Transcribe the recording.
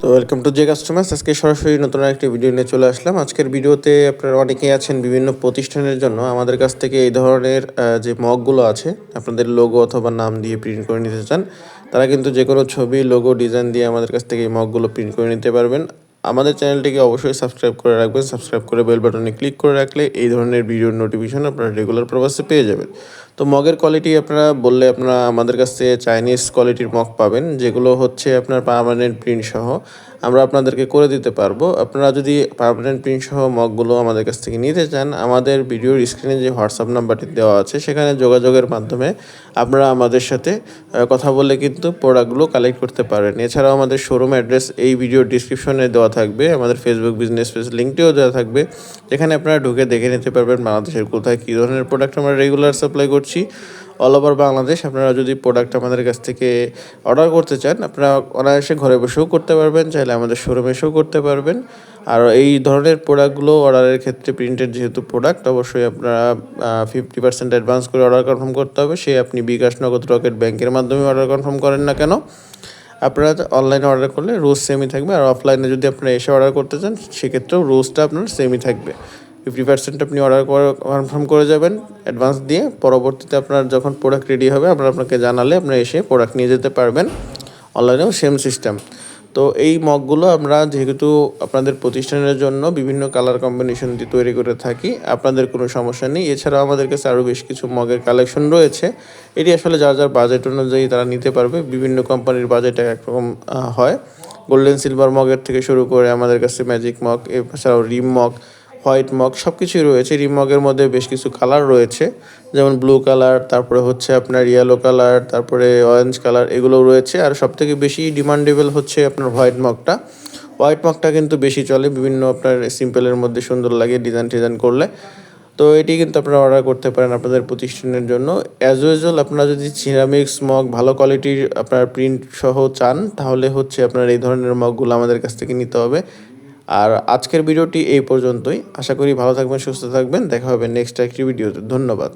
তো welcome to J customers. আজকে সরাসরি নতুন একটি ভিডিও নিয়ে চলে আসলাম। আজকের ভিডিওতে আপনারা অনেকেই আছেন বিভিন্ন প্রতিষ্ঠানের জন্য আমাদের কাছ থেকে এই ধরনের যে মগগুলো আছে আপনাদের লোগো অথবা নাম দিয়ে প্রিন্ট করে নিতে চান, তারা কিন্তু যে কোনো ছবি, লোগো, ডিজাইন দিয়ে আমাদের কাছ থেকে এই মগগুলো প্রিন্ট করে নিতে পারবেন। আমাদের চ্যানেলটিকে অবশ্যই সাবস্ক্রাইব করে রাখবেন। সাবস্ক্রাইব করে বেল বাটনে ক্লিক করে রাখলে এই ধরনের ভিডিওর নোটিফিকেশন আপনারা রেগুলার প্রবাসে পেয়ে যাবেন। তো মগের কোয়ালিটি আপনারা বললে আপনারা আমাদের কাছ থেকে চাইনিজ কোয়ালিটির মগ পাবেন, যেগুলো হচ্ছে আপনার পার্মানেন্ট প্রিন্ট সহ আমরা আপনাদেরকে করে দিতে পারবো। আপনারা যদি পার্মানেন্ট প্রিন্ট সহ মগগুলো আমাদের কাছ থেকে নিতে চান, আমাদের ভিডিওর স্ক্রিনে যে হোয়াটসঅ্যাপ নাম্বারটি দেওয়া আছে সেখানে যোগাযোগের মাধ্যমে আপনারা আমাদের সাথে কথা বলে কিন্তু প্রোডাক্টগুলো কালেক্ট করতে পারেন। এছাড়াও আমাদের শোরুম অ্যাড্রেস এই ভিডিওর ডিসক্রিপশনে দেওয়া থাকবে, আমাদের ফেসবুক বিজনেস পেজ লিঙ্কটিও দেওয়া থাকবে, যেখানে আপনারা ঢুকে দেখে নিতে পারবেন বাংলাদেশের কোথায় কী ধরনের প্রোডাক্ট আমরা রেগুলার সাপ্লাই করছি। অল ওভার বাংলাদেশ আপনারা যদি প্রোডাক্ট আমাদের কাছ থেকে অর্ডার করতে চান, আপনারা অনায়াসে ঘরে বসেও করতে পারবেন, চাইলে আমাদের শোরুমে এসেও করতে পারবেন। আর এই ধরনের প্রোডাক্টগুলো অর্ডারের ক্ষেত্রে প্রিন্টেড যেহেতু প্রোডাক্ট, অবশ্যই আপনারা 50% অ্যাডভান্স করে অর্ডার কনফার্ম করতে হবে। সে আপনি বিকাশ, নগদ, রকেট ব্যাংকের মাধ্যমে অর্ডার কনফার্ম করেন না কেন। আপনারা অনলাইনে অর্ডার করলে রোজ সেমই থাকবে, আর অফলাইনে যদি আপনারা এসে অর্ডার করতে চান সেক্ষেত্রেও রোজটা আপনার সেমই থাকবে। 50% আপনি অর্ডার করে কনফার্ম করে যাবেন অ্যাডভান্স দিয়ে। পরবর্তীতে আপনার যখন প্রোডাক্ট রেডি হবে আমরা আপনাকে জানালে আপনি এসে প্রোডাক্ট নিয়ে যেতে পারবেন। অনলাইনেও সেম সিস্টেম। তো এই মগগুলো আমরা যেহেতু আপনাদের প্রতিষ্ঠানের জন্য বিভিন্ন কালার কম্বিনেশন দিয়ে তৈরি করে থাকি, আপনাদের কোনো সমস্যা নেই। এছাড়াও আমাদের কাছে আরও বেশ কিছু মগের কালেকশন রয়েছে। এটি আসলে যার যার বাজেট অনুযায়ী তারা নিতে পারবে। বিভিন্ন কোম্পানির বাজেট একরকম হয়। গোল্ডেন সিলভার মগের থেকে শুরু করে আমাদের কাছে ম্যাজিক মগ, এছাড়াও রিম মগ, হোয়াইট মগ সব কিছুই রয়েছে। রিম মগের মধ্যে বেশ কিছু কালার রয়েছে, যেমন ব্লু কালার, তারপরে হচ্ছে আপনার ইয়েলো কালার, তারপরে অরেঞ্জ কালার, এগুলোও রয়েছে। আর সবথেকে বেশি ডিমান্ডেবল হচ্ছে আপনার হোয়াইট মগটা। হোয়াইট মগটা কিন্তু বেশি চলে, বিভিন্ন আপনার সিম্পলের মধ্যে সুন্দর লাগে ডিজাইন করলে। তো এটি কিন্তু আপনারা অর্ডার করতে পারেন আপনাদের প্রতিষ্ঠানের জন্য। অ্যাজ ইউজুয়াল আপনারা যদি সিরামিক্স মগ ভালো কোয়ালিটির আপনার প্রিন্ট সহ চান, তাহলে হচ্ছে আপনার এই ধরনের মগগুলো আমাদের কাছ থেকে নিতে হবে। আর আজকের ভিডিওটি এই পর্যন্তই। আশা করি ভালো থাকবেন, সুস্থ থাকবেন। দেখা হবে নেক্সট একটি ভিডিওতে। ধন্যবাদ।